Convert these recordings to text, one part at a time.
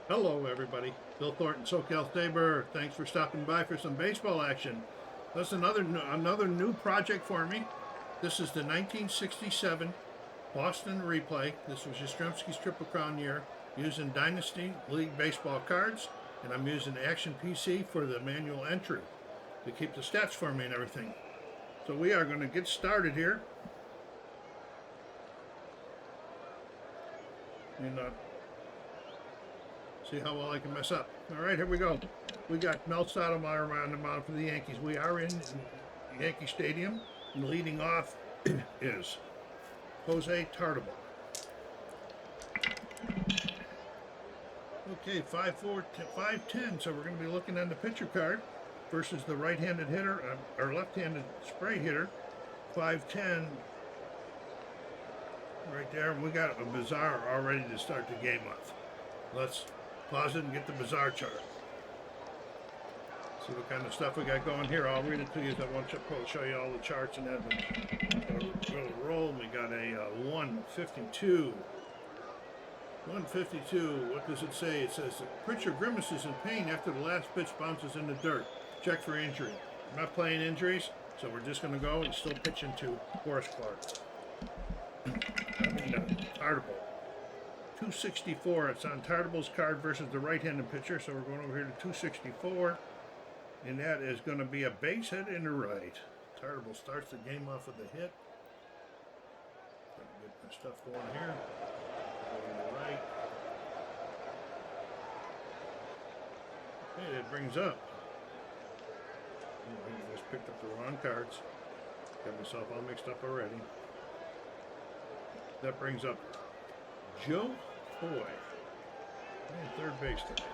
Hello, everybody. Bill Thornton, SoCal Saber. Thanks for stopping by for some baseball action. That's another new project for me. This is the 1967 Boston replay. This was Yastrzemski's Triple Crown year using Dynasty League baseball cards, and I'm using Action PC for the manual entry to keep the stats for me and everything. So we are going to get started here. And see how well I can mess up. All right, here we go. We got Mel Stottlemyre on the mound for the Yankees. We are in Yankee Stadium, and leading off is Jose Tartabull. Okay, 5'4", 5'10", so we're going to be looking on the pitcher card versus the right-handed hitter, or left-handed spray hitter, 5'10", right there. We got a bizarre already to start the game off. Let's pause it and get the bizarre chart. See what kind of stuff we got going here. I'll read it to you. I want to show you all the charts and that. We'll roll. We got a 152. 152. What does it say? It says the pitcher grimaces in pain after the last pitch bounces in the dirt. Check for injury. I'm not playing injuries, so we're just going to go and still pitch into Horace Clarke. Tartabull. 264. It's on Tartabull's card versus the right-handed pitcher, so we're going over here to 264, and that is going to be a base hit in the right. Tartabull starts the game off with a hit. Gonna get my stuff going here. Going to the right. Okay, that brings up. I just picked up the wrong cards. Got myself all mixed up already. That brings up Joe Hoy, third base today.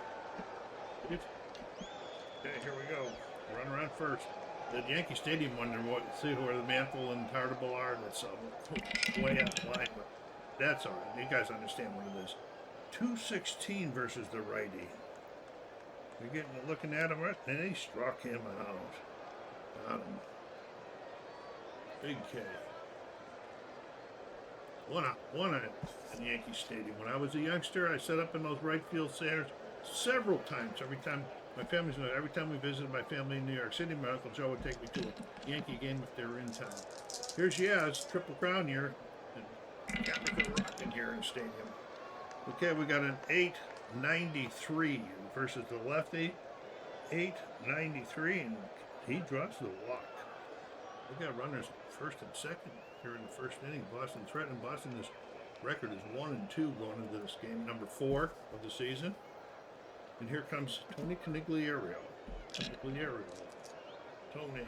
Okay, here we go. Run around first. The Yankee Stadium wonder see where the Mantle and Tartabull are. That's way out of line, but that's all right. You guys understand what it is. 216 versus the righty. You're looking at him, and he struck him out. Got him. Big K. One out in Yankee Stadium. When I was a youngster, I set up in those right field stands several times. Every time we visited my family in New York City, my Uncle Joe would take me to a Yankee game if they were in town. Here's Yaz, Triple Crown year. And got me rocking here in the stadium. Okay, we got an 893 versus the lefty. 893, and he draws the walk. We got runners first and second here in the first inning. Boston threatening. Boston's record is 1-2 going into this game, number 4 of the season. And here comes Tony Conigliaro. Tony.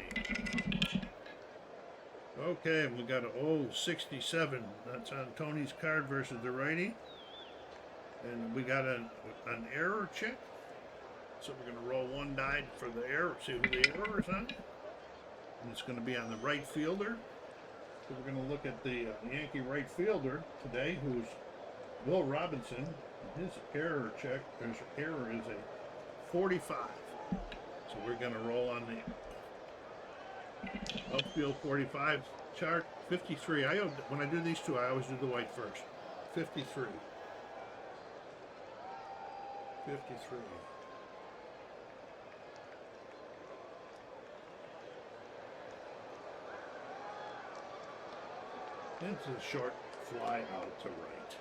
Okay, we got a 67. That's on Tony's card versus the righty. And we got an error check. So we're going to roll one die for the error. See who the error is on. And it's going to be on the right fielder. So we're going to look at the Yankee right fielder today, who's Will Robinson. His error check, his error is a 45. So we're going to roll on the outfield 45 chart. 53. When I do these two, I always do the white first. 53. 53. It's a short fly out to right.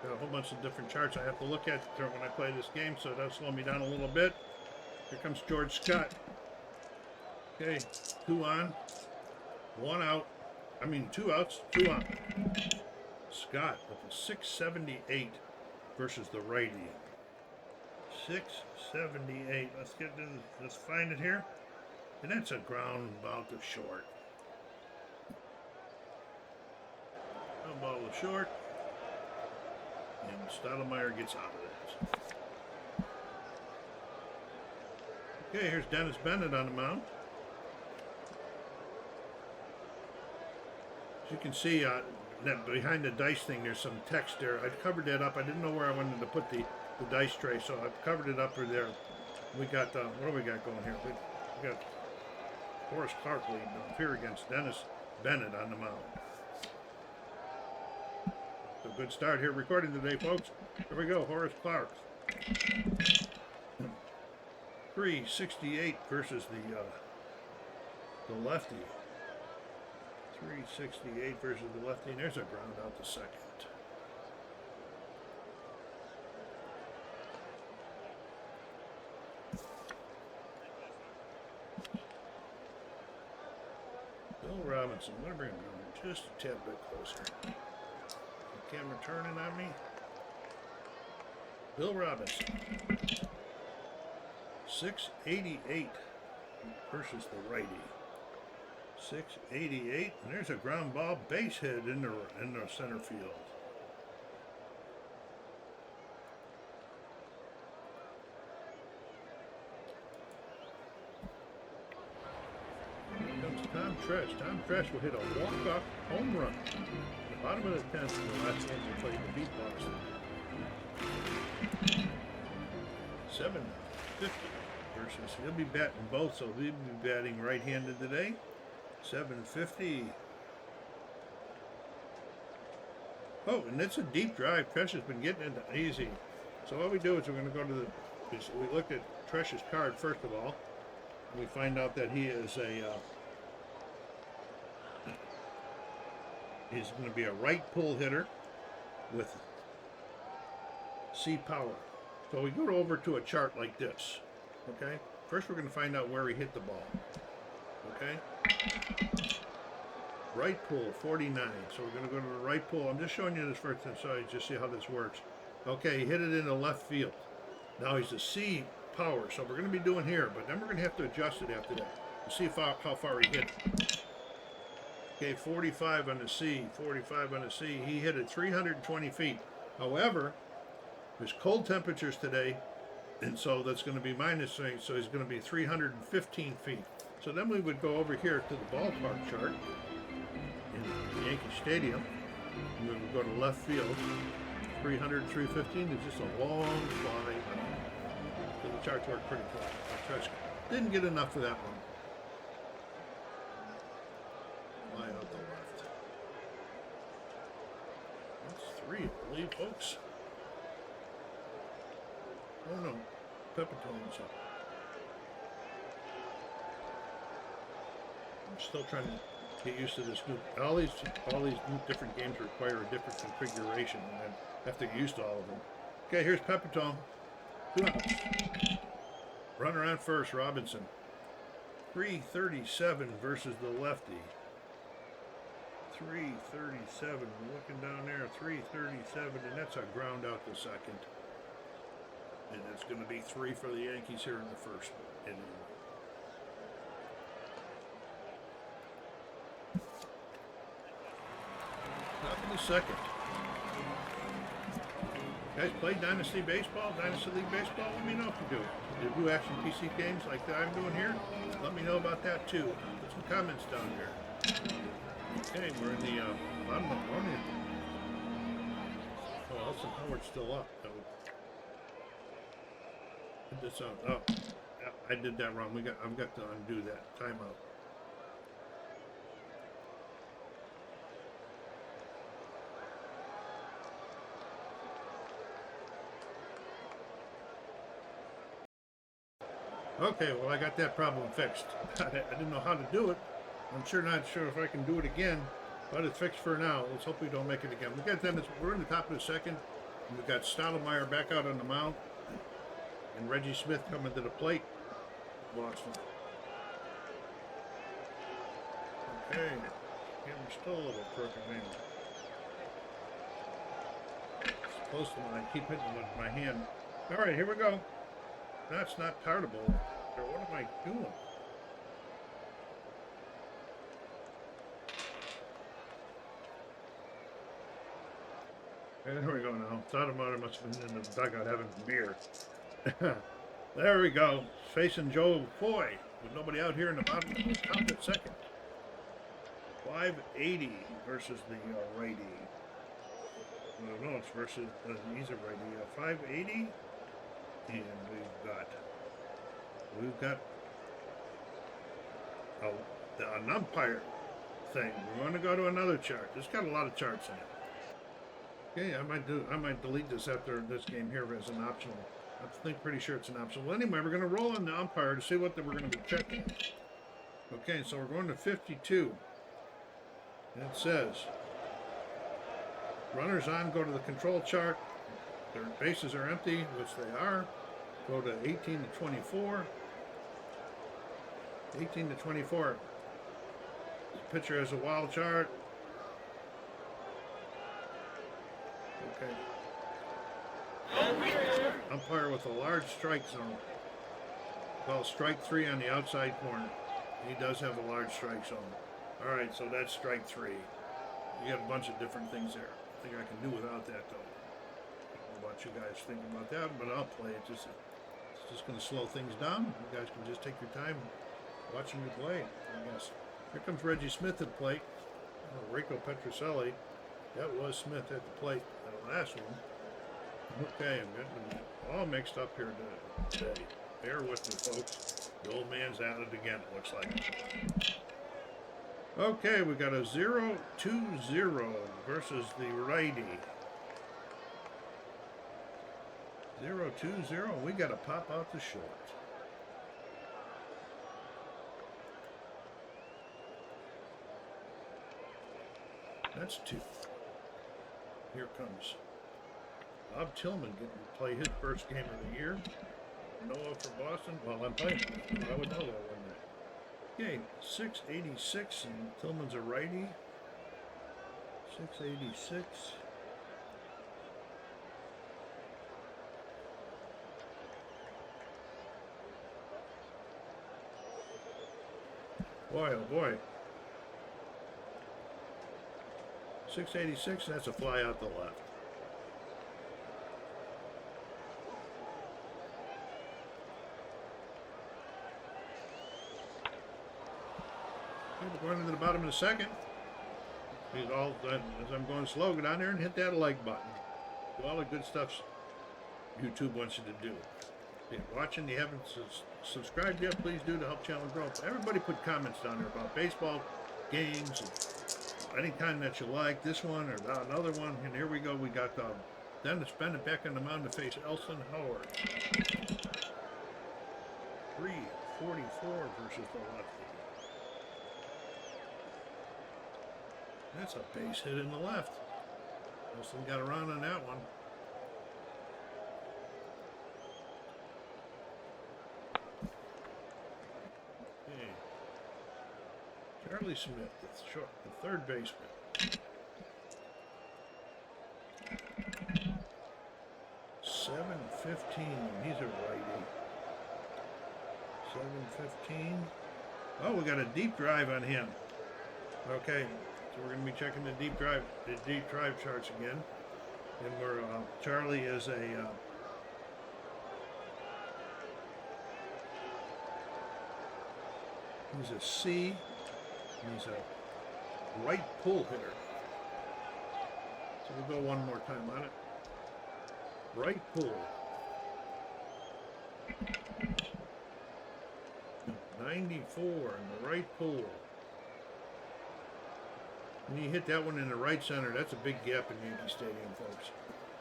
Got a whole bunch of different charts I have to look at when I play this game, so that'll slow me down a little bit. Here comes George Scott. Okay, 2 on, 1 out. 2 outs, 2 on. Scott with a 678 versus the righty. 678. Let's find it here. And that's a ground ball to short. Ground ball to short. And Stottlemyre gets out of that. Okay, here's Dennis Bennet on the mound. As you can see, that behind the dice thing, there's some text there. I covered that up. I didn't know where I wanted to put the dice tray, so I've covered it up there. We got, what do we got going here? We got Horace Clarke leading up here against Dennis Bennet on the mound. It's a good start here recording today, folks. Here we go. Horace Clark. 368 versus the lefty. 368 versus the lefty, and there's a ground out to second. Bill Robinson, I'm going to bring him down just a tad bit closer. The camera turning on me. Bill Robinson. 688 versus the righty. 688, and there's a ground ball base hit in the center field. Here comes Tom Tresh. Tom Tresh will hit a walk-off home run. At the bottom of the 10th, the last game they played the beatboxing. 750 versus, he'll be batting both, so he'll be batting right-handed today. 750. Oh, and it's a deep drive. Tresh has been getting it easy. So what we do is we're going to go to we looked at Tresh's card first of all. We find out that he is he's going to be a right pull hitter with C power. So we go over to a chart like this. Okay. First, we're going to find out where he hit the ball. Okay. Right pull 49. So we're going to go to the right pull. I'm just showing you this first, so you just see how this works. Okay, he hit it into left field. Now he's a C power, so we're going to be doing here, but then we're going to have to adjust it after that to see how far he hit it. Okay, 45 on the C, 45 on the C. He hit it 320 feet. However, there's cold temperatures today, and so that's going to be minus 3, so he's going to be 315 feet. So then we would go over here to the ballpark chart in Yankee Stadium, and we would go to left field. 300, 315 is just a long fly. So the charts work pretty close. Didn't get enough for that one. Fly out the left. That's 3, I believe, folks. Oh no, Pepitone's up. I'm still trying to get used to this new. All these new different games require a different configuration, and I have to get used to all of them. Okay, here's Pepitone. 2 outs. Runner on first, Robinson. 337 versus the lefty. 337. Looking down there, 337, and that's a ground out to second. And it's going to be 3 for the Yankees here in the first inning. Top of the second. Guys, play Dynasty Baseball, Dynasty League Baseball? Let me know if you do. Do you action PC games like that I'm doing here? Let me know about that too. Put some comments down here. Okay, we're in the bottom of the morning. Oh, Elson Howard's still up. This oh, yeah, I did that wrong. I've got to undo that. Timeout. Okay, well, I got that problem fixed. I didn't know how to do it. I'm not sure if I can do it again, but it's fixed for now. Let's hope we don't make it again. We got them. We're in the top of the second. We've got Stottlemyre back out on the mound. And Reggie Smith coming to the plate. Boston. Okay. Camera's still a little crooked, man. It's close to mine. I keep hitting with my hand. All right, here we go. That's not tartable. What am I doing? Okay, there we go now. Stottlemyre must have been in the dugout having a beer. There we go. Facing Joe Foy with nobody out here in the bottom. Top at second. 580 versus the righty. No, it's versus he's a righty. 580, and we've got an umpire thing. We're going to go to another chart. It's got a lot of charts in it. Okay, I might delete this after this game here as an optional. Pretty sure it's an optional. Well, anyway, we're going to roll on the umpire to see what we're going to be checking. Okay, so we're going to 52. And it says, runners on, go to the control chart. Their bases are empty, which they are. Go to 18 to 24. 18 to 24. The pitcher has a wild chart. Okay. Umpire with a large strike zone. Well, strike 3 on the outside corner. He does have a large strike zone. All right, so that's strike 3. You got a bunch of different things there. I think I can do without that, though. I don't know what you guys think about that, but I'll play it. It's just going to slow things down. You guys can just take your time watching me play, I guess. Here comes Reggie Smith at the plate. Rico Petrocelli. That was Smith at the plate, that last one. Okay, I'm getting them all mixed up here today. Bear with me, folks. The old man's at it again, it looks like. Okay, we got a 0-2-0 versus the righty. 0-2-0. We got to pop out the short. That's 2. Here comes Bob Tillman getting to play his first game of the year. Noah for Boston. Well, I'm playing. I would know that, wouldn't I? Okay, 686, and Tillman's a righty. 686. Boy, oh boy. 686, that's a fly out the left. We're going to the bottom of the second. As I'm going slow, get on there and hit that like button. Do all the good stuff YouTube wants you to do. If you're watching, you haven't subscribed yet, please do to help channel grow. Everybody put comments down there about baseball, games, any kind that you like. This one or another one. And here we go. We got Dennis Bennet back on the mound to face Elson Howard. 344 versus the lefty. That's a base hit in the left. Elson got around on that one. Okay. Charlie Smith, the third baseman. 7-15. He's a righty. 7-15. Oh, we got a deep drive on him. Okay. So we're going to be checking the deep drive charts again, and we're Charlie is he's a C. He's a right pull hitter. So we'll go one more time on it. Right pull. 94 in the right pull. When you hit that one in the right center, that's a big gap in Yankee Stadium, folks.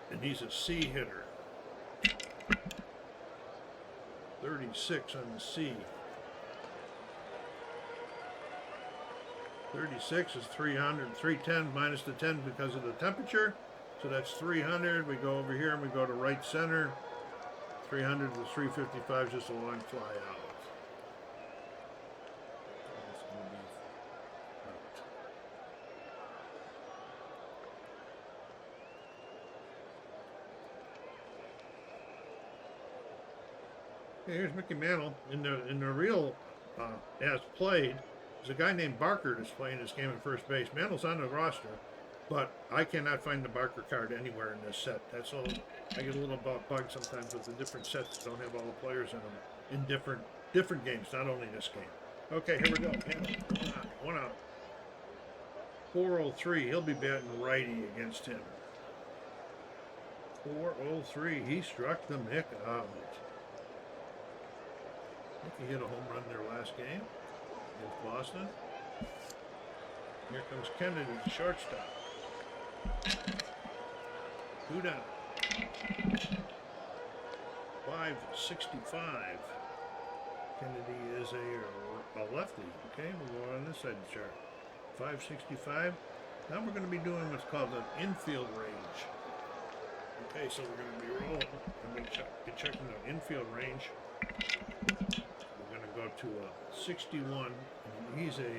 And he's a C hitter. 36 on the C. 36 is 300, 310 minus the 10 because of the temperature. So that's 300. We go over here and we go to right center. 300 to 355 is just a long fly out. Okay, here's Mickey Mantle. In the real as played, there's a guy named Barker that's playing this game at first base. Mantle's on the roster, but I cannot find the Barker card anywhere in this set. That's all. I get a little bug sometimes with the different sets that don't have all the players in them in different games, not only this game. Okay, here we go. Mantle, one out. 403. He'll be batting righty against him. 403. He struck the Mick out. I think he hit a home run in their last game against Boston. Here comes Kennedy, the shortstop. 2 down. 565. Kennedy is a lefty. Okay, we'll go on this side of the chart. 565. Now we're going to be doing what's called an infield range. Okay, so we're going to be rolling. I'm going to be checking the infield range. We're going to go to 61. And he's a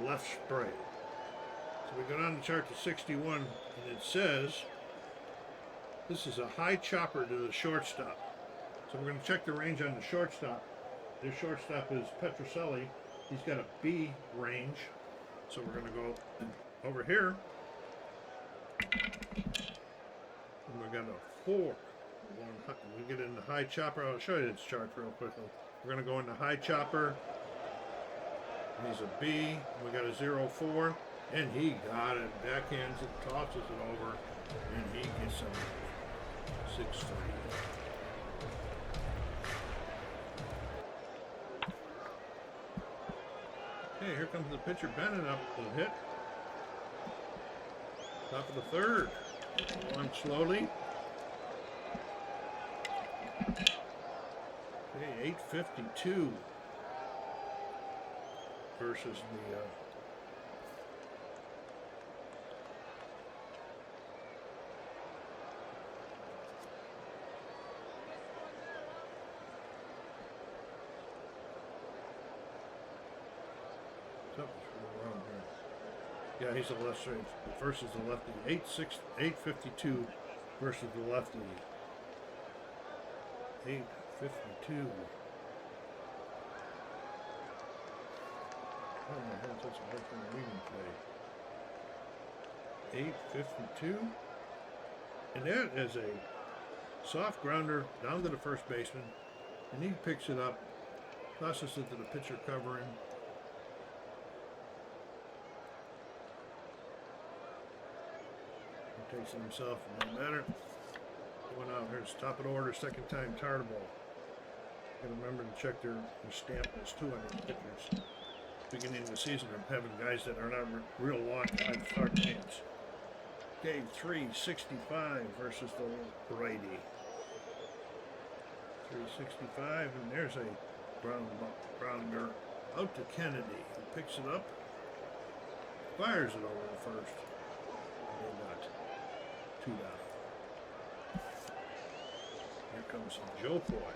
left spray. So we go down the chart to 61, and it says this is a high chopper to the shortstop. So we're going to check the range on the shortstop. Their shortstop is Petrocelli. He's got a B range. So we're going to go over here. And we got a 4. We get in the high chopper. I'll show you this chart real quickly. We're going to go into high chopper. And he's a B. We got a 0-4. And he got it. Backhands it, tosses it over. And he gets some 6-3. Okay, here comes the pitcher Bennet up to hit. Top of the third. On slowly. Okay, 852 versus the yeah, he's a left straight versus the lefty. 852 versus the lefty. 852. Oh my God, that's a hard thing to read and play. 852. And that is a soft grounder down to the first baseman. And he picks it up, tosses it to the pitcher covering. Takes it himself, no matter. Going out here's top of the order, second time Tartable. Gotta remember to check their stamp list too on these pitchers. Beginning of the season, I'm having guys that are not real long time start names. Game 365 versus the righty. 365, and there's a grounder out to Kennedy. He picks it up, fires it over the first. They got 2 down. Here comes Joe Foy.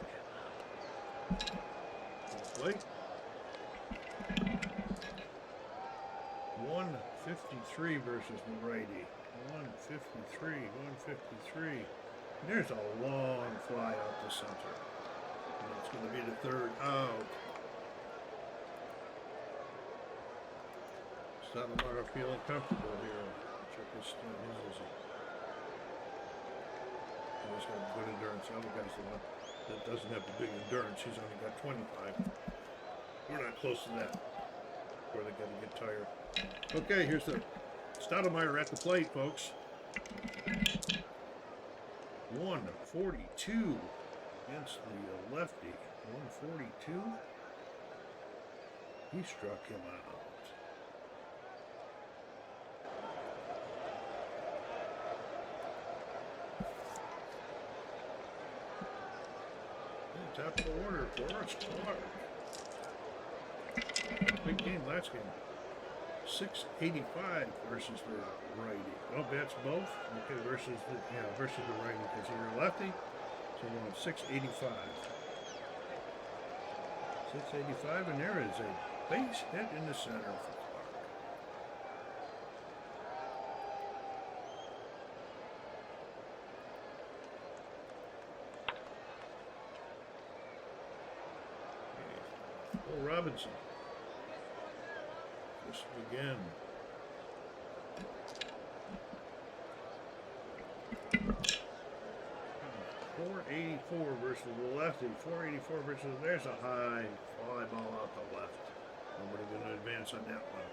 Plate. 153 versus the righty. 153, 153. And there's a long fly out to center. And it's going to be the third out. Stottlemyre feeling comfortable here. Check his he's got good endurance. The other guy's the one that doesn't have the big endurance. He's only got 25. We're not close to that. Where they got to get tired. Okay, here's the Stottlemyre at the plate, folks. 142 against the lefty. 142. He struck him out. Top of the order, Forrest Clark. Big game last game. 685 versus the righty. Oh, that's both. Okay, versus the righty because you're a lefty. So we're on 685. 685, and there is a base hit in the center for Clark. Robinson. This again. .484 versus the lefty. 484 versus there's a high fly ball out the left. Nobody going to advance on that one.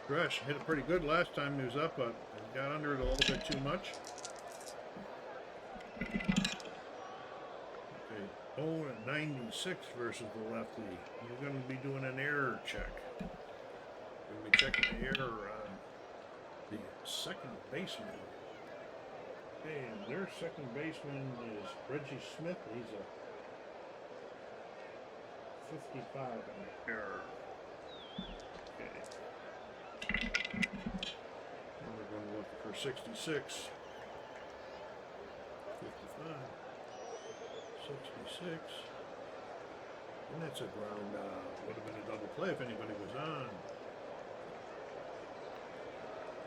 Gresh hit it pretty good last time he was up, but he got under it a little bit too much. Okay, 96 versus the lefty. We're going to be doing an error check. We're going to be checking the error on the second baseman. Okay, and their second baseman is Reggie Smith. He's a 55 on the error. Okay. And we're going to look for 66. 55. 66. And that's a ground would have been a double play if anybody was on.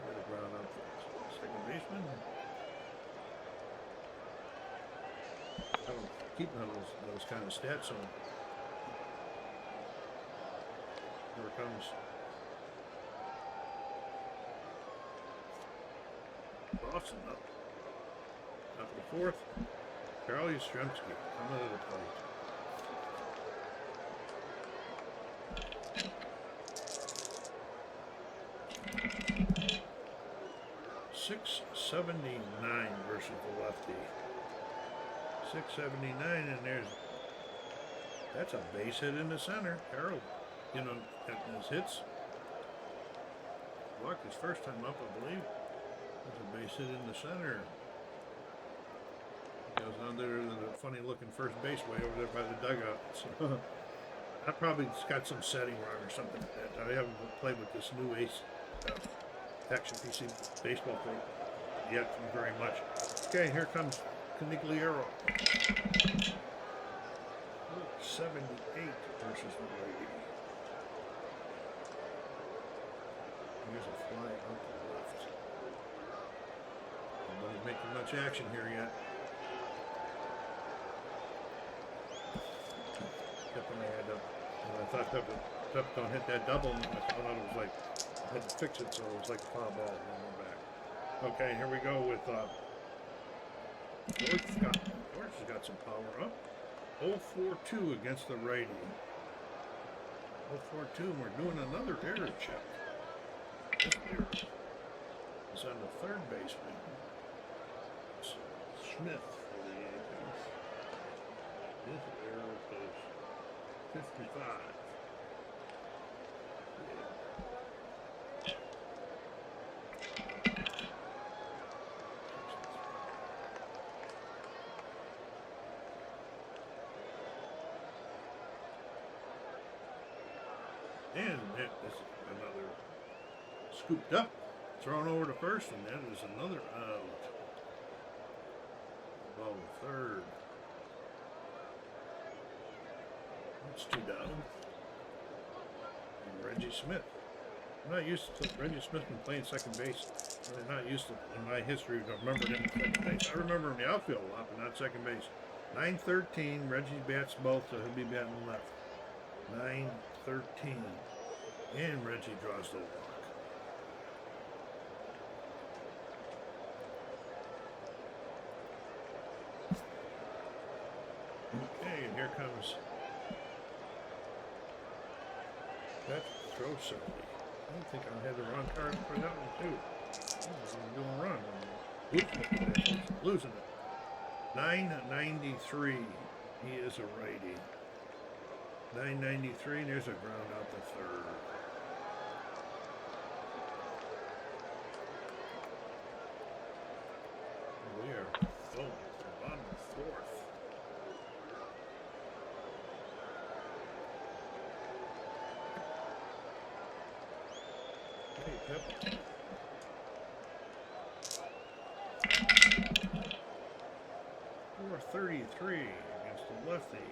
Got a ground out for second baseman. I don't keep none of those kind of stats on. Here it comes. Boston up. Top of the fourth. Carl Yastrzemski coming to the plate. .679 versus the lefty. 679, and that's a base hit in the center. Carroll, getting his hits. Blocked his first time up, I believe. There's a base hit in the center. Goes on there to the funny looking first base way over there by the dugout. So I probably just got some setting wrong or something like that. I haven't played with this new Action PC baseball thing yet very much. Okay, here comes Canigliaro. 78 versus the lady. Here's a fly out to the left. Nobody's making much action here yet. Tipping my head up. And I thought Pep don't hit that double, and I thought it was like, I had to fix it, so it was like a foul ball when we're back. Okay, here we go with George has got some power up. 0-4-2 against the righty. 0-4-2, and we're doing another error check. This error is on the third baseman. It's Smith for the Yankees. This error is 55. And this is another scooped up, thrown over to first, and that is another out. Ball to third. That's two down. And Reggie Smith. I'm not used to Reggie Smith been playing second base. I'm not used to, in my history, to remember him at second base. I remember him in the outfield a lot, but not second base. 9-13, Reggie bats both, so he'll be batting left. 9-13. And Reggie draws the walk. Okay, and here comes that throw certainly. I think I had the wrong card for that one too. I'm doing wrong. Losing it. 993. He is a righty. 993, and there's a ground out the third. We are going to the bottom of the fourth. Hey, Pep. 433 against the lefty.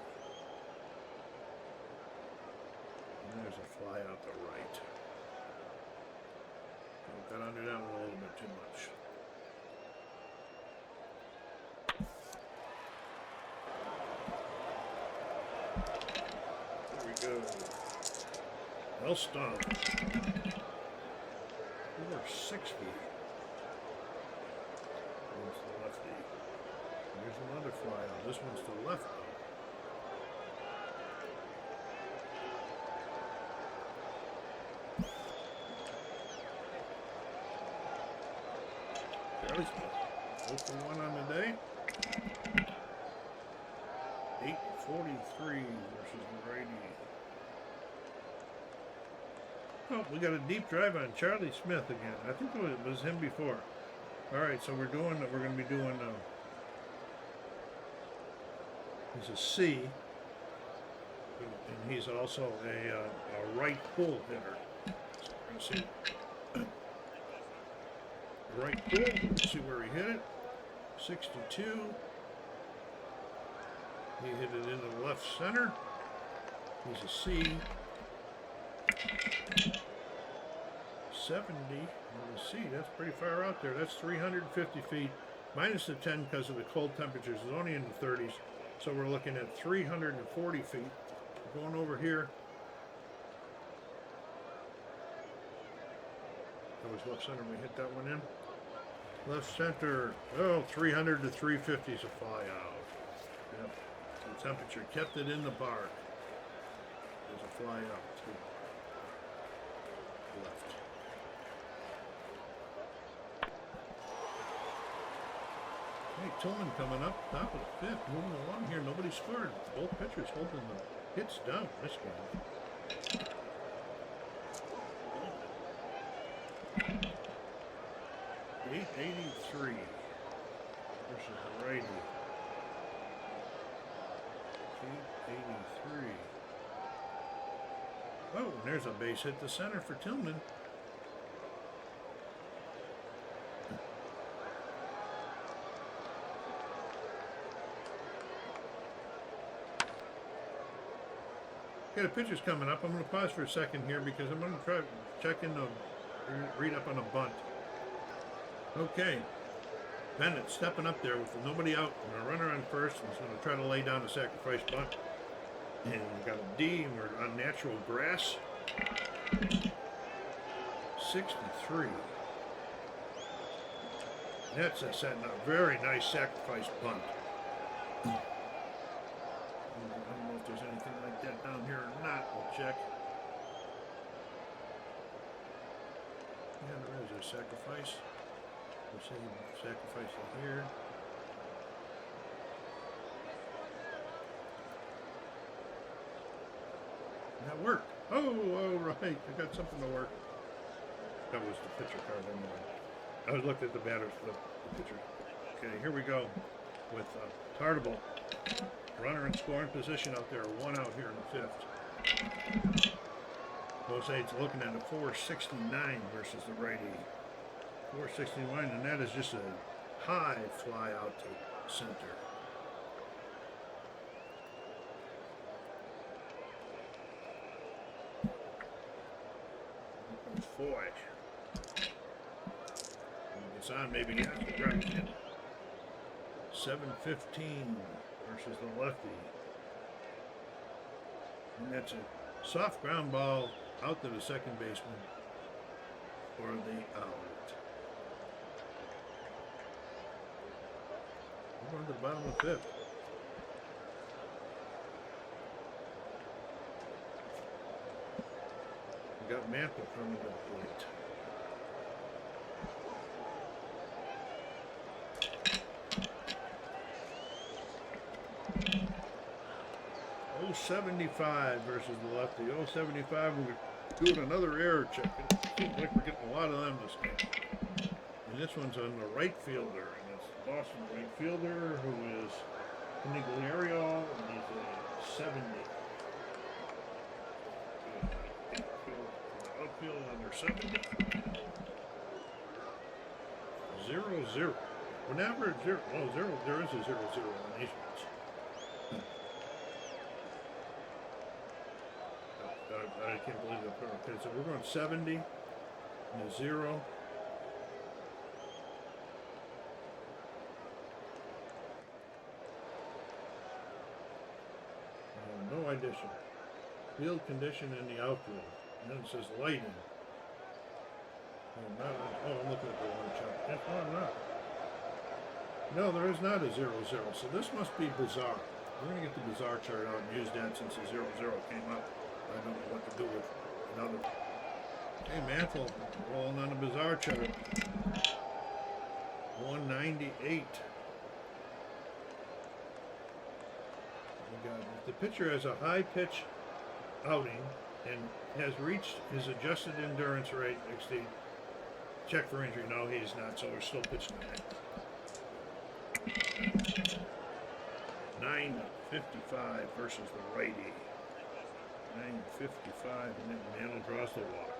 And there's a fly out the right. Got under that one a little bit too much. There we go. Mel Stottlemyre. 460. There's the lefty. Here's another fly out. This one's to the left though. Smith. 0 for 1 on the day. 43 versus the righty. Oh, we got a deep drive on Charlie Smith again. I think it was him before. All right, so we're going to be doing. He's a C, and he's also a right pull hitter. So we're going to see right pull. Let's see where he hit it. 62. He hit it into the left center. He's a C. 70. Let's see, that's pretty far out there. That's 350 feet. Minus the 10 because of the cold temperatures. It's only in the 30s. So we're looking at 340 feet. We're going over here. That was left center. We hit that one in. Left center. Oh, 300 to 350 is a fly out. Yep. The temperature kept it in the bark. There's a fly out too. Left. Hey, Tillman coming up, top of the fifth, moving along here. Nobody scored. Both pitchers holding the hits down this game. 883 versus the righty. 883. Oh, and there's a base hit to center for Tillman. Okay, the pitcher's coming up. I'm going to pause for a second here because I'm going to try checking the read up on a bunt. Okay, Bennet stepping up there with nobody out and a runner on first, and he's going to try to lay down a sacrifice bunt. And we've got a D, and we're on natural grass. 63. That's setting a very nice sacrifice bunt. I don't know if there's anything like that down here or not. We'll check. Yeah, there is a sacrifice. We'll see sacrifice in here. That worked. Oh, all right. I got something to work. That was the pitcher card anyway. I was looking at the batters for the pitcher. Okay, here we go with Tartable. Runner in scoring position out there. One out here in the fifth. Jose's looking at a 469 versus the righty. 469, and that is just a high fly out to center. Boy. It's on, maybe get the right in. 715 versus the lefty. And that's a soft ground ball out to the second baseman for the out. We're going to the bottom of the fifth. We got Mantle from the plate. Oh, 75 versus the lefty. Oh, 75. We're doing another error check. It seems like we're getting a lot of them this game. And this one's on the right fielder. And it's the Boston right fielder who is Conigliario, and he's a 70. Outfield under 70. 0-0. Whenever it's 0, oh, 0, there is a 0-0 on these ones. I can't believe that. Okay, so we're going 70 and a 0. No addition. Field condition in the outfield. And then it says lighting. Oh, I'm looking at the wrong chart. No, I'm not. No, there is not a 0-0. So this must be bizarre. We're going to get the bizarre chart out and use that since the 0-0 came up. I don't know what to do with another. Hey, Mantle rolling on the bizarre chart. 198. God. If the pitcher has a high pitch outing and has reached his adjusted endurance rate exceed, check for injury. No, he is not, so we're still pitching tonight. 9:55 versus the righty. 9:55, and then Mantle draws the walk.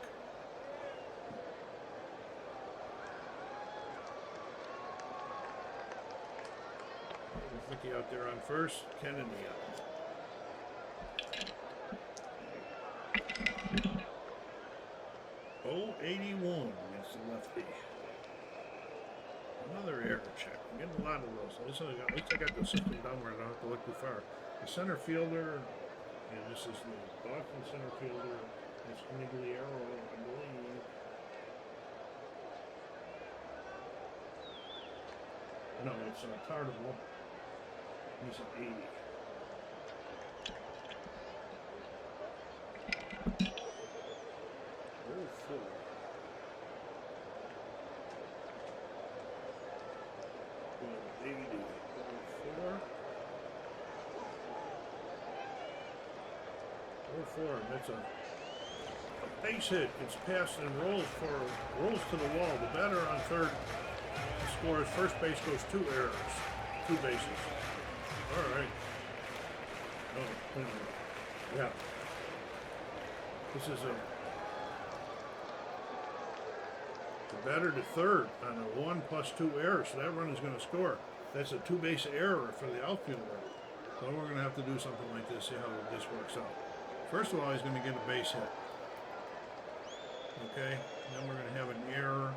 Ricky out there on first, Kennedy up. 081 against the lefty. Another error check. I'm getting a lot of those. At least I got the system down where I don't have to look too far. The center fielder, and this is the Boston center fielder. It's Migliero, I believe. No, it's Tardable. He's an 80. Oh, 4. Well, 80. 4. That's a base hit. It's passed and rolls to the wall. The batter on third scores. First base goes 2 errors. 2 bases. All right. Oh, yeah. This is the batter to third on a 1+2 error, so that run is going to score. That's a 2-base error for the outfielder. So we're going to have to do something like this, see how this works out. First of all, he's going to get a base hit. Okay, then we're going to have an error,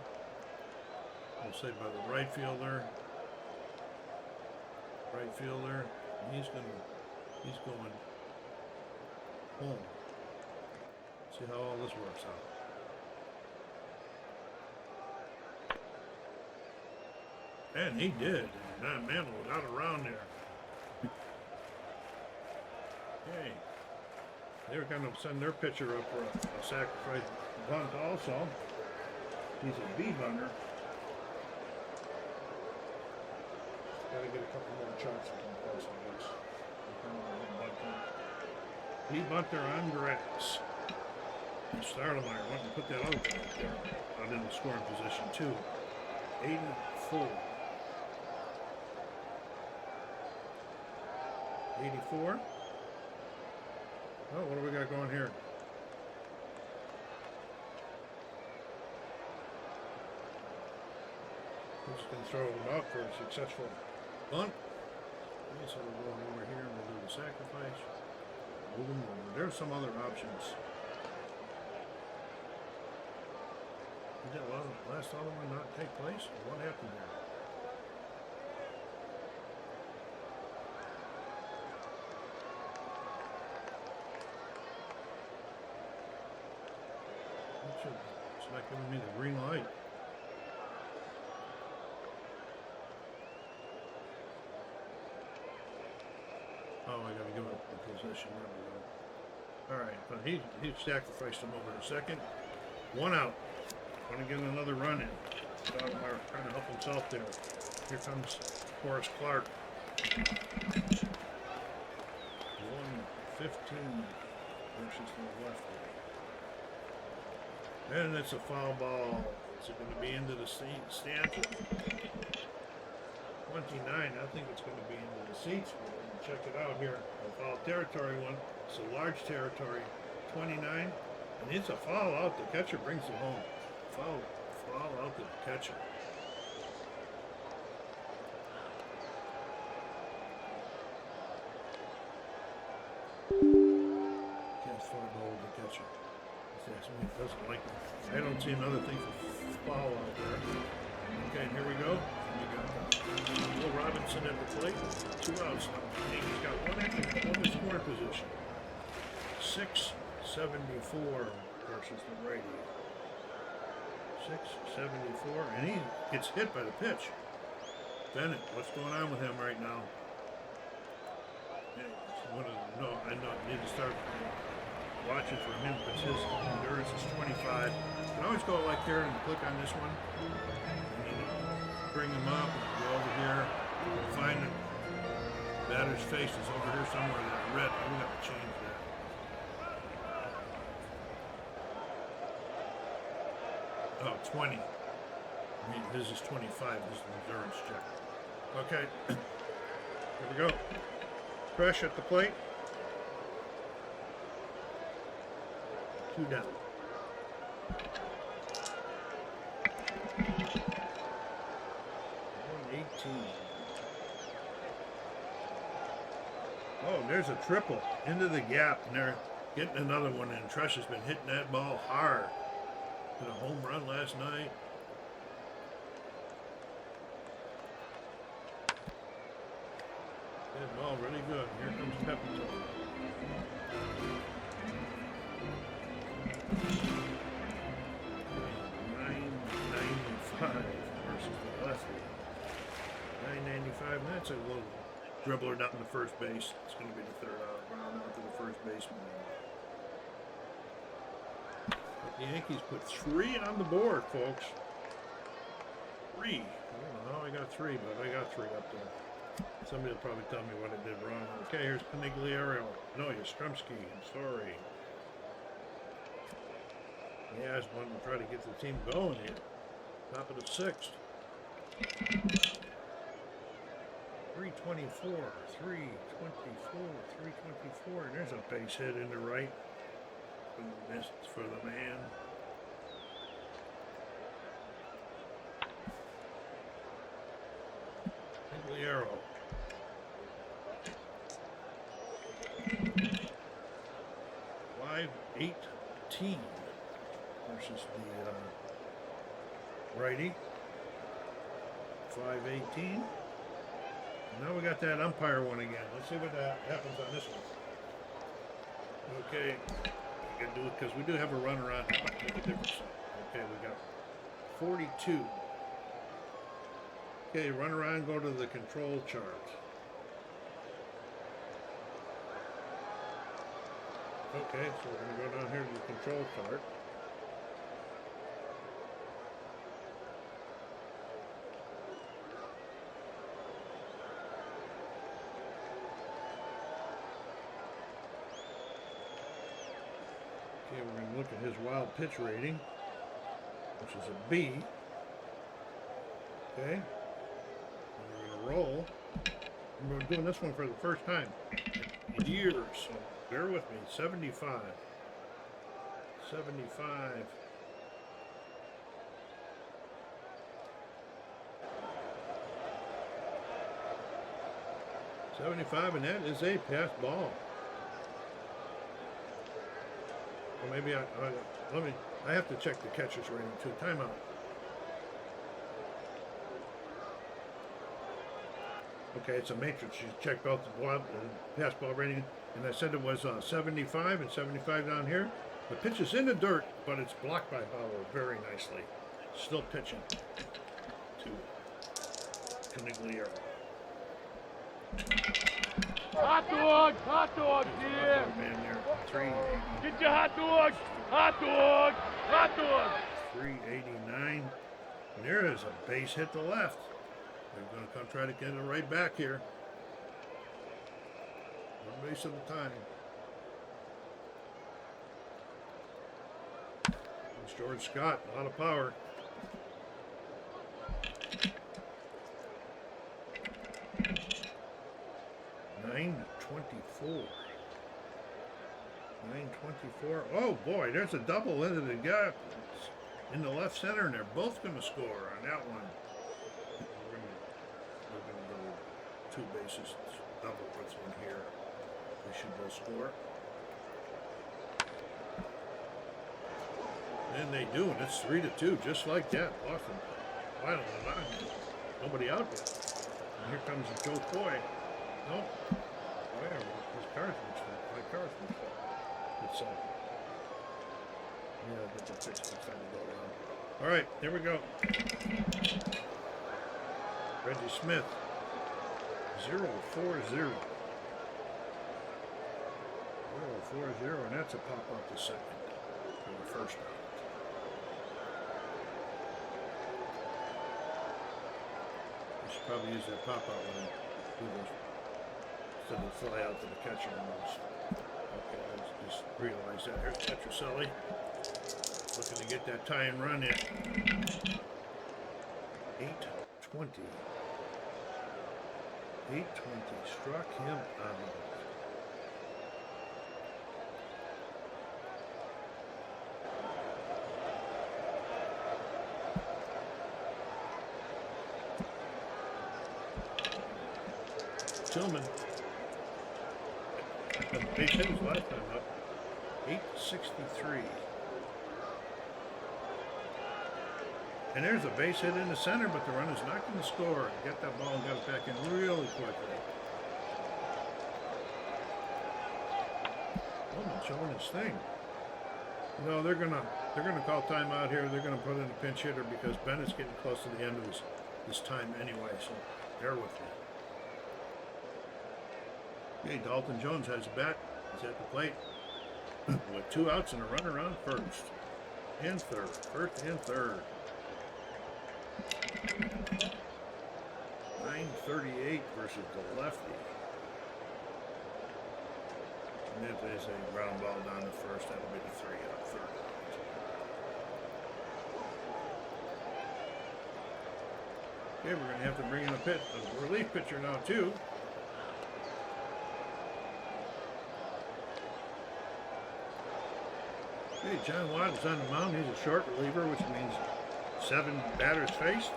we'll say by the right fielder. And he's going home. See how all this works out. And he did. And Mantle got around there. Okay. They're going to send their pitcher up for a sacrifice bunt also. He's a B bunter. Got to get a couple more shots from close, I guess. B bunter on grass. Stottlemyre wanting to put that out there. Out in the scoring position too. 84. 84. Oh, what do we got going here? We're just going to throw him out for a successful bunt. So we'll go over here and we'll do the sacrifice. Move him over. There's some other options. Did that last other one not take place? What happened there? It's not giving me the green light. Oh, I gotta give up the position. There we go. Alright, but he sacrificed him over to second. 1 out. Want to get another run in. Stottlemyre trying to help himself there. Here comes Forrest Clark. 115 versus the lefty. And it's a foul ball. Is it going to be into the stands? 29. I think it's going to be into the seats. We're going to check it out here. A foul territory one. It's a large territory. 29. And it's a foul out. The catcher brings it home. Foul out to the catcher. Can't foul ball with the catcher. He doesn't like it. I don't see another thing for foul out there. Okay, here we go. We got Will Robinson at the plate. 2 outs now. He's got 1 in scoring position. 674 versus the righty. 674, and he gets hit by the pitch. Bennett, what's going on with him right now? I need to start watching for him because his endurance is 25. You can always go like here and click on this one. You need to bring him up, go over here, find Batter's face is over here somewhere. That red. We got to change that. Oh, 20. His is 25. This is an endurance check. Okay. Here we go. Fresh at the plate. 2 down. 118. Oh, there's a triple into the gap, and they're getting another one in. Trush has been hitting that ball hard. Hit a home run last night. That ball really good. Here comes Pepito. $9.95 versus the lefty. $9.95, and that's a little dribbler down to first base. It's going to be the third out. Round out to the first baseman. But the Yankees put 3 on the board, folks. 3. I don't know how I got 3, but I got 3 up there. Somebody will probably tell me what I did wrong. Okay, here's Canigliaro. No, Yastrzemski. I'm sorry. Yeah, I just wanted to try to get the team going here. Top of the 6th. 324, 324. There's a base hit in the right. Missed for the man. Canigliaro. $5.18 versus the righty. $5.18. Now we got that umpire one again. Let's see what happens on this one. Okay, you can do it because we do have a runner on. Make a difference. Okay, we got 42. Okay, run around, go to the control chart. Okay, so we're going to go down here to the control chart. Okay, we're going to look at his wild pitch rating, which is a B. Okay. And we're going to roll. And we're doing this one for the first time in years, so bear with me. 75. 75. $75, and that is a pass ball. Well, maybe I have to check the catcher's rating too. Timeout. Okay, it's a matrix. You check both the pass ball rating, and I said it was 75 and 75 down here. The pitch is in the dirt, but it's blocked by Bauer very nicely. Still pitching to Canigliaro. Hot dog, yeah. Man there, 380. Get your hot dog. 389. And there is a base hit to left. They're going to come try to get it right back here. One base at a time. It's George Scott, a lot of power. $9.24. Oh boy, there's a double into the gap in the left center, and they're both going to score on that one. We're going to go 2 bases, double puts one here. They should both score. And they do, and it's 3-2, just like that. Boston final line. Nobody out there. And here comes Joe Coy. No, whatever. His car's mixed up. My car's mixed up. It's yeah, I'll get the fix next time we go around. All right, here we go. Reggie Smith, 0-4-0. 0-4-0, and that's a pop up to second for the first out. We should probably use that pop out when we do this. instead of fly out to the catcher almost. Okay, I just realized that. Here's Petroselli. Looking to get that tie and run in. 820. 820. Struck him out. Tillman. Base hit his last time up. 863. And there's a base hit in the center, but the runner's not going to score. Get that ball and got it back in really quickly. Tillman showing his thing. No, they're gonna call timeout here. They're gonna put in a pinch hitter because Bennett's getting close to the end of his time anyway. So bear with me. Okay, Dalton Jones has a bat. He's at the plate with 2 outs and a runner on first and third. First and third. 938 versus the lefty. And if there's a ground ball down to first, that'll be the 3 out, third out. Okay, we're going to have to bring in a relief pitcher now, too. Okay, John Watt is on the mound. He's a short reliever, which means 7 batters faced.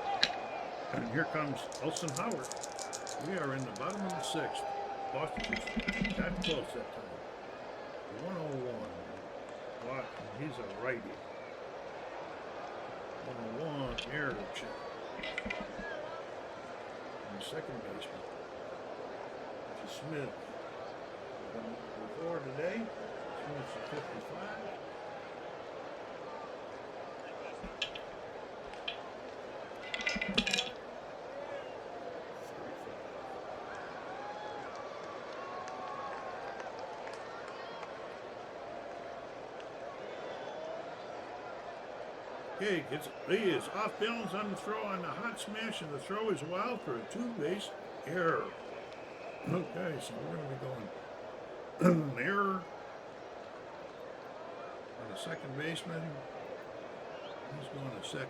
And here comes Olson Howard. We are in the bottom of the 6th. Boston just got close that time. 101. Watt, he's a righty. 101, air check. And the second baseman, which is Smith. Before today, Smith's a 55. Okay, he is off balance on the throw on the hot smash, and the throw is wild for a 2-base error. Okay, so we're going to be going an error on the second baseman. He's going to second.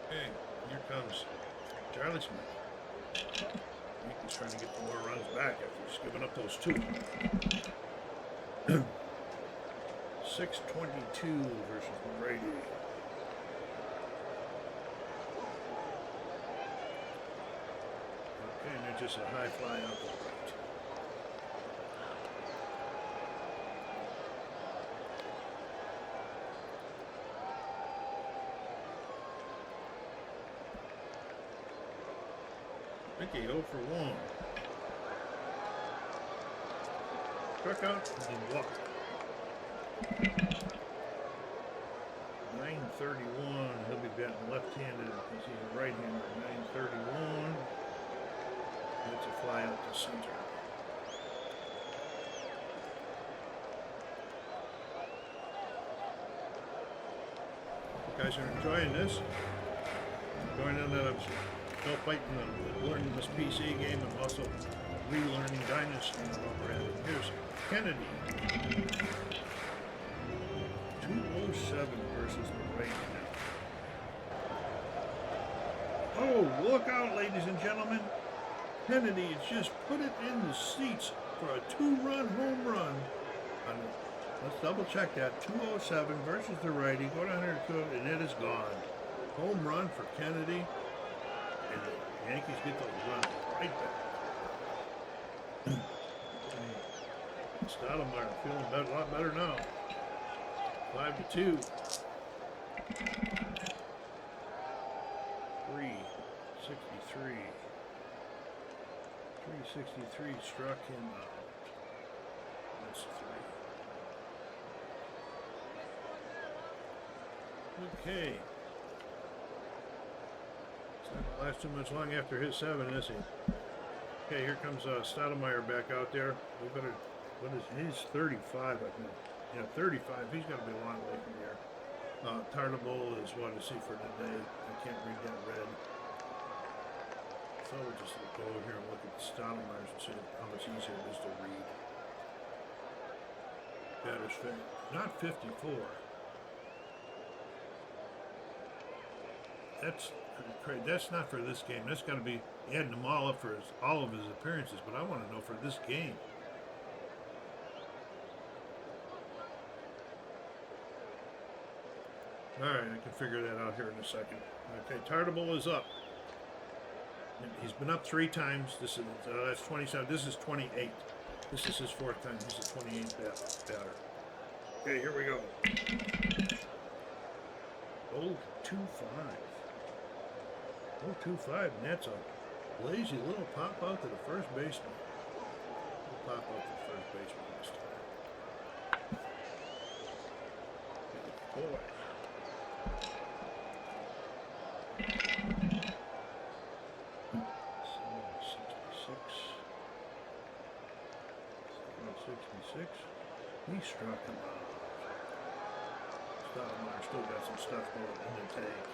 Okay, here comes Charlie Smith. Yankees trying to get some more runs back after just giving up those 2. 622 versus Brady. Okay, and they're just a high fly out the right. Mickey 0 for 1. Struck out and walked. 931. He'll be batting left-handed because he's a right-hander. 931. That's a fly out to center. You guys are enjoying this. Going in that still fighting learning this PC game and also relearning Dynasty over at it. Here's Kennedy. 207 versus the Rays now. Oh, look out, ladies and gentlemen. Kennedy has just put it in the seats for a 2-run home run. Let's double check that. 207 versus the righty. Go down there to it, and it is gone. Home run for Kennedy. And the Yankees get those runs right back. Stottlemyre feeling a lot better now. 5-2. 363. 363 struck him out. That's 3. Okay. It's not gonna last too much long after his 7, is he? Okay, here comes Stottlemyre back out there. We better. What is he's 35, I think. Yeah, 35. He's got to be a long way from here. Tartable is what I see for today. I can't read that red. So we'll just go over here and look at the Stottlemyres and see how much easier it is to read. Batter's fit. Not 54. That's crazy. That's not for this game. That's got to be adding them all up for all of his appearances. But I want to know for this game. All right, I can figure that out here in a second. Okay, Tartable is up. He's been up 3 times. This is that's 27. This is 28. This is his 4th time. He's a 28 batter. Okay, here we go. 0-2-5. 0-2-5, and that's a lazy little pop out to the first baseman. Little pop out to the first baseman this time. Boy. He struck him out. Stottlemyre still got some stuff going in the tank.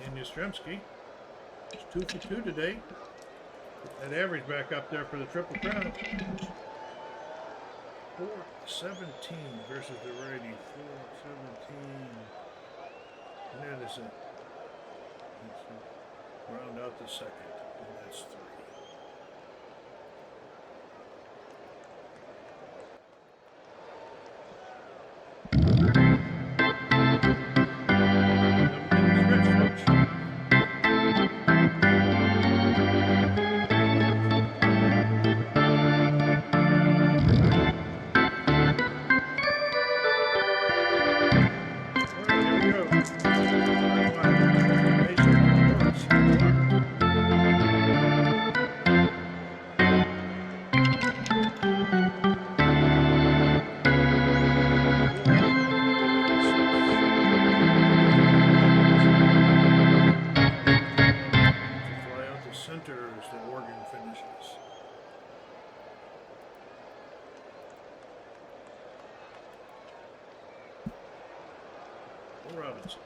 And Yastrzemski is 2 for 2 today. Get that average back up there for the Triple Crown. 4-17 versus the righty. 4-17. And that is it. Round out the second. And that's 3. Robinson.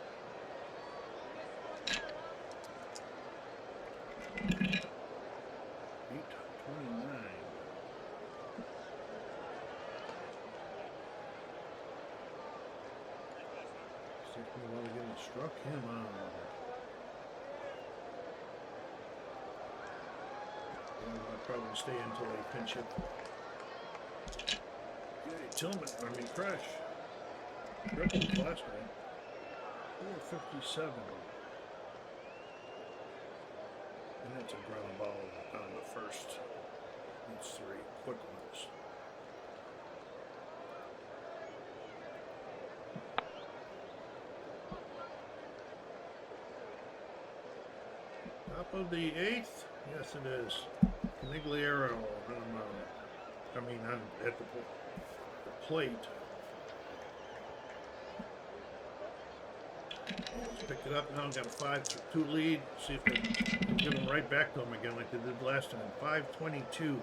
8-29. Took me a while to get him. Struck him out. I'll probably stay until they pinch it. Okay, Crash. Triple last time. 457. And that's a ground ball on the first. That's 3 quick ones. Top of the 8th. Yes, it is. Canigliaro on the mound. At the plate. Picked it up now, got a 5-2 lead. See if they can give them right back to him again like they did last time. 5-22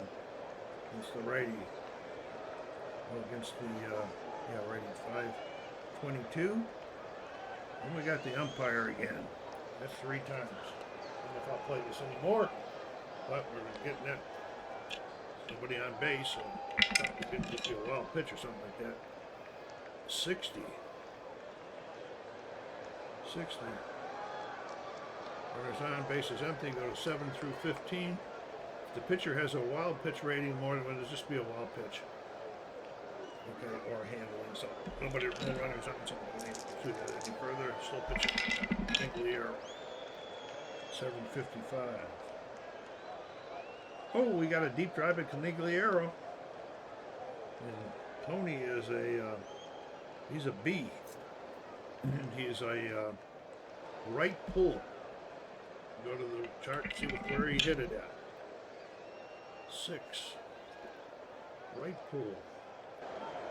against the righty. Oh, against the, righty. 5-22. And we got the umpire again. That's 3 times. I don't know if I'll play this anymore, but we're getting that. Somebody on base, so we didn't get you a wild pitch or something like that. 60. Runners on, base is empty, go to 7 through 15. If the pitcher has a wild pitch rating more than it'll just be a wild pitch. Okay, or handling something. Nobody, no runners on, something. Do that any further. Slow pitch. Canigliaro. 7:55. Oh, we got a deep drive at Canigliaro. And Tony is he's a B. And he's a right pull. Go to the chart and see where he hit it at. 6. Right pull.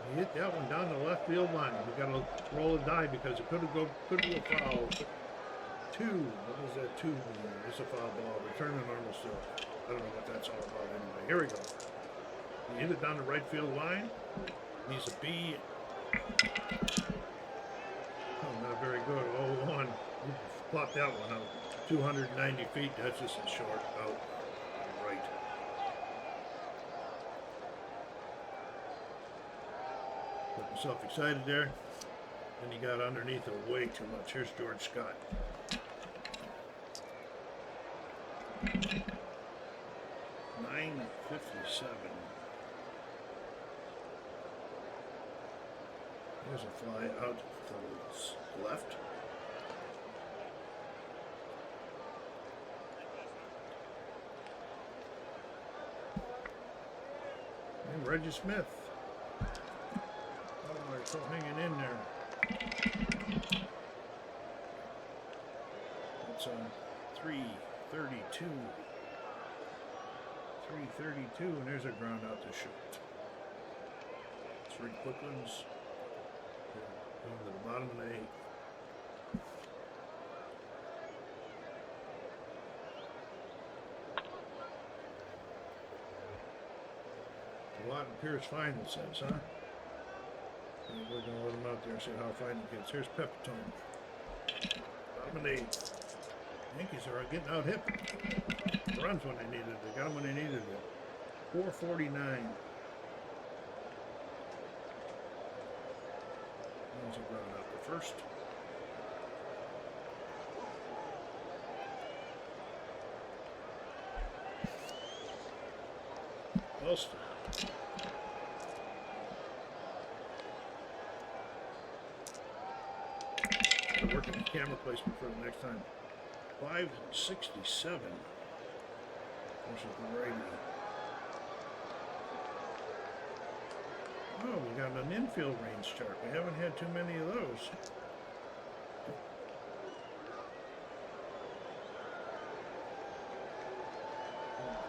He hit that one down the left field line. We got to roll a die because it could go foul. 2. What does that 2 mean? It's a foul ball. Return to normal still. I don't know what that's all about anyway. Here we go. He hit it down the right field line. He's a B. Oh, not very good. 0-1. He plopped that one out. 290 feet. That's just a short out. Right. Got himself excited there. And he got underneath it way too much. Here's George Scott. .957. There's a fly out to the left. And Reggie Smith. Stottlemyre still hanging in there. It's 332. 332, and there's a ground out to short. Three quick ones. Going to the bottom of the eighth. Watt and Pierce Final says, huh? And we're going to let him out there and see how fine he gets. Here's Pepitone. Bottom of the eighth. Yankees are getting out hit. Runs when they needed it. They got them when they needed it. 449. There's a ground out the first. Elston. Working the camera placement for the next time. 567. Versus the righty. Oh, we got an infield range chart. We haven't had too many of those.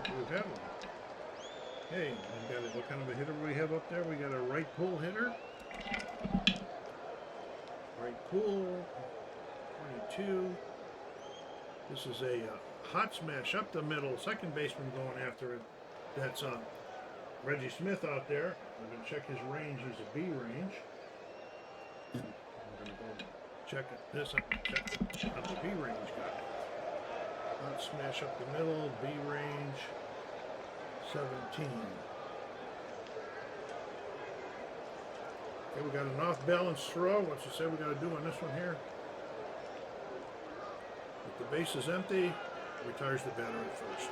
We've had one. Hey, we got what kind of a hitter do we have up there? We got a right pull hitter. Right pull. 22. This is a hot smash up the middle. Second baseman going after it. That's Reggie Smith out there. We're going to check his range. He's a B range. We're going to go check this up. Check out the B range guy. Hot smash up the middle. B range. 17. Okay, we got an off-balance throw. What's it say we got to do on this one here? If the base is empty, retires the batter at first.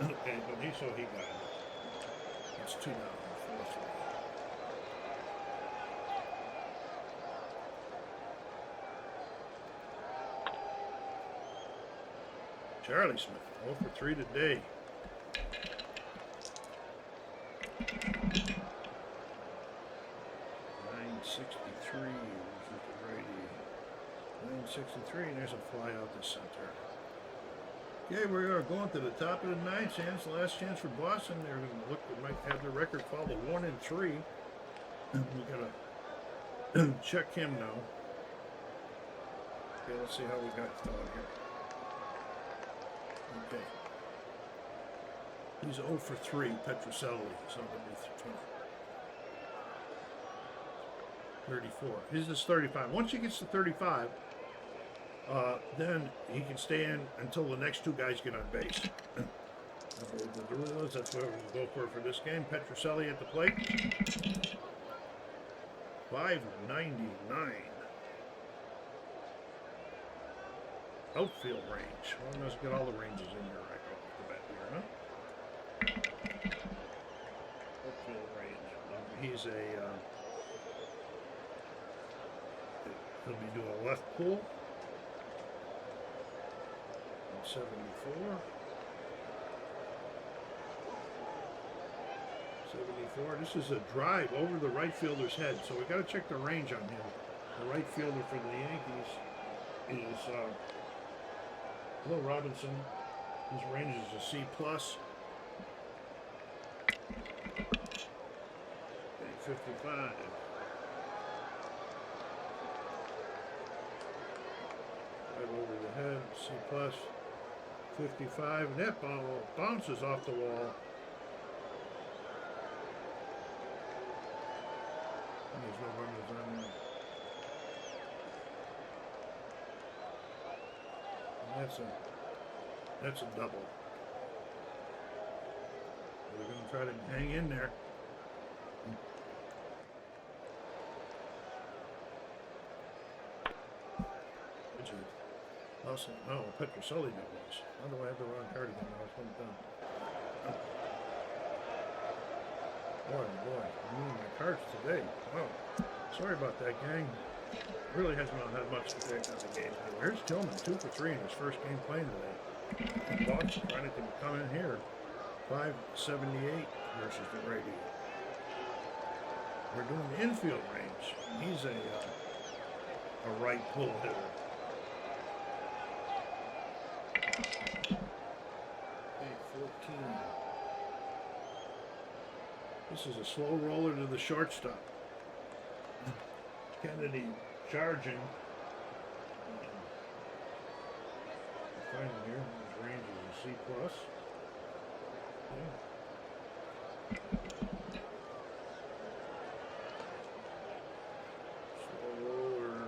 Okay, but he got it. It's 2 down, 4-3. Charlie Smith, 0 for 3 today. .963 versus the righty. 963, and there's a fly out the center. Okay, we are going to the top of the ninth. Chance, last chance for Boston. They're going to look. They might have their record fall to 1-3. We gotta check him now. Okay, let's see how we got going here. Okay, he's 0 for 3. Petrocelli, so underneath 34. His is 35. Once he gets to 35. Then he can stay in until the next two guys get on base. That's what we'll go for this game. Petrocelli at the plate. 599. Outfield range. Well, let's get all the ranges in here right off the bat here, huh? Outfield range. He's he'll be doing a left pull. 74. 74. This is a drive over the right fielder's head, so we got to check the range on him. The right fielder for the Yankees is Will Robinson. His range is a C+. Okay, 55. Right over the head, C+. 55, and that ball bounces off the wall. That's a double. We're going to try to hang in there. Which is also, no, Petroselli that was. How do I have the wrong card again? I was done. Boy, I'm moving my cards today. Wow. Sorry about that, gang. Really hasn't had much to take on the game. Here's Tillman, 2 for 3 in his first game playing today. Boston trying to come in here. 578 versus the righty. We're doing the infield range. He's a right pull hitter. Okay, 14. This is a slow roller to the shortstop. Kennedy charging. Find him here. His range is a C+. Okay. Slow roller.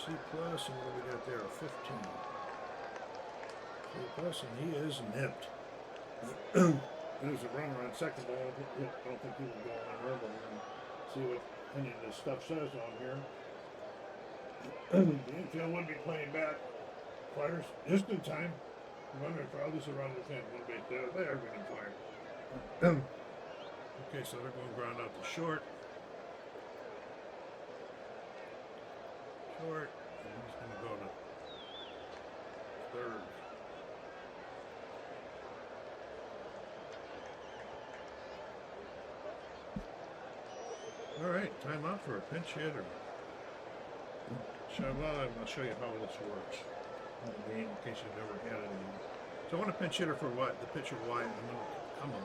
C+, and what do we got there? A 15. C+, and he is nipped. There's a runner on second ball. I don't think he will go on her, but we're going to see what any of this stuff says on here. The infield would be playing back. Fires just in time. Runner foul. This is around the 10. One base there. They are going to fire. Okay, so they're going to ground out to short. Short. And he's going to go to third. All right, time out for a pinch hitter. I'll show you how this works in the game in case you've never had it. So I want a pinch hitter for what? The pitcher wide. I'm going to come on.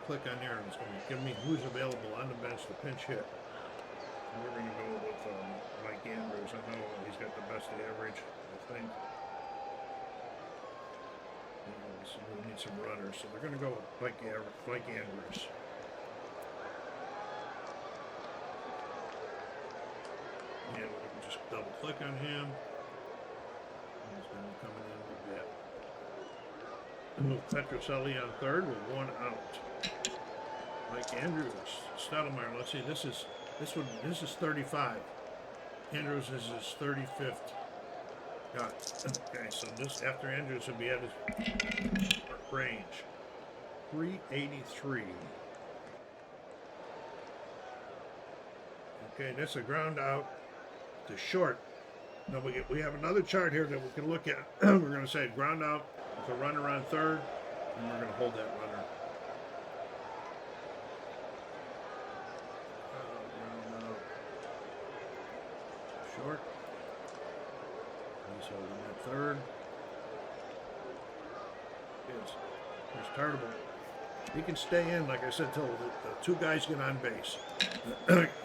Click on there and it's going to give me who's available on the bench to pinch hit. And we're going to go with Mike Andrews. I know he's got the best average, I think. So we need some runners. So they're going to go with Mike Andrews. And we can just double click on him. And he's going to be coming in with that. Move Petroselli on third with 1 out. Mike Andrews, Stottlemyre. Let's see. This is 35. Andrews is his 35th. Got it. Okay, so this after Andrews would be at his range. 383. Okay, that's a ground out to short. Now we have another chart here that we can look at. We're going to say ground out with a runner on third, and we're going to hold that runner. Ground out. Short. He's holding that third. Yes. There's Tartable. He can stay in, like I said, till the 2 guys get on base.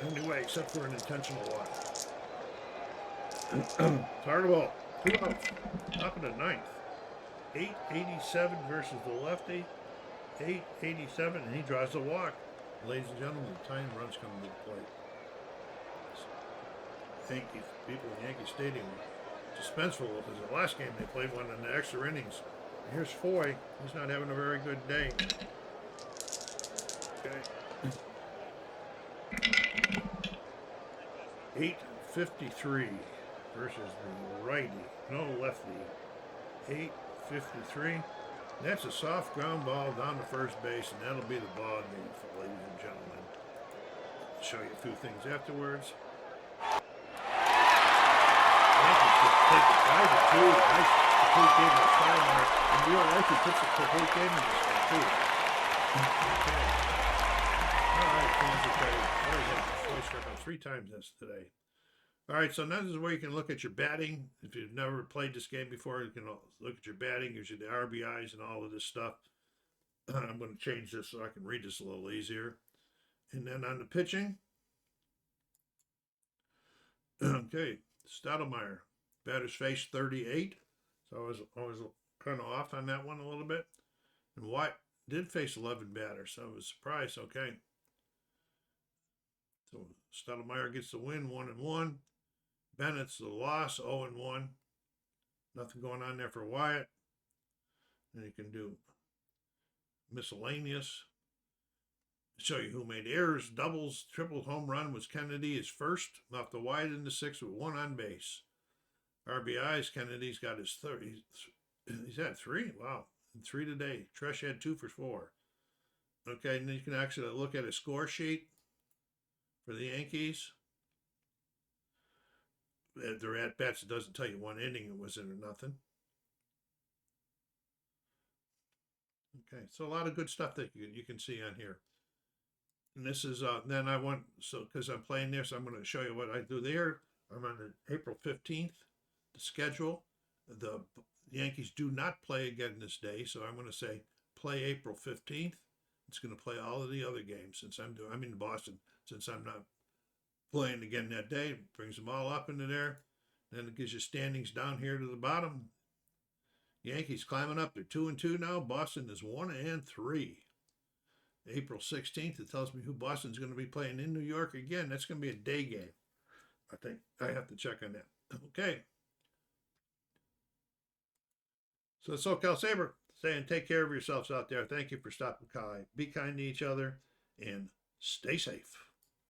Anyway, except for an intentional walk. Tartable, 2 outs. Top of the 9th. 887 versus the lefty. 887, and he draws a walk. Ladies and gentlemen, tying runs coming to the plate. Yankees, people in Yankee Stadium were suspenseful because the last game they played one in the extra innings. Here's Foy. He's not having a very good day. Okay. 853 versus the righty. No, lefty. 853. That's a soft ground ball down to first base, and that'll be the ball game for ladies and gentlemen. I'll show you a few things afterwards. Take the 5-2. Nice complete game of Stottlemyre. In real life, he puts a complete game in this one, too. Okay. All right, fans are ready. Foy struck out 3 times this today. All right, so now this is where you can look at your batting. If you've never played this game before, you can look at your batting, gives you the RBIs and all of this stuff. I'm going to change this so I can read this a little easier. And then on the pitching, okay, Stottlemyre, batter's face 38. So I was kind of off on that one a little bit. And White did face 11 batters, so I was surprised. Okay. So Stottlemyre gets the win, 1-1. Bennett's the loss, 0-1. Nothing going on there for Wyatt. Then you can do miscellaneous. Show you who made errors, doubles, triple home run was Kennedy, his first off the wide in the sixth with 1 on base. RBIs, Kennedy's got his third. He's had 3. Wow, 3 today. Tresh had 2 for 4. Okay, and then you can actually look at a score sheet for the Yankees. Their at bats, it doesn't tell you 1 inning it was in or nothing. Okay, so a lot of good stuff that you can see on here. And this is then I want, so because I'm playing this, I'm going to show you what I do there. I'm on the April 15th, the schedule. The Yankees do not play again this day, so I'm going to say play April 15th. It's going to play all of the other games since I'm in Boston, since I'm not playing again that day. It brings them all up into there. Then it gives you standings down here to the bottom. Yankees climbing up. They're 2-2 now. Boston is 1-3. April 16th, it tells me who Boston's going to be playing in New York again. That's going to be a day game. I think I have to check on that. Okay. So SoCal Saber saying take care of yourselves out there. Thank you for stopping by. Be kind to each other and stay safe.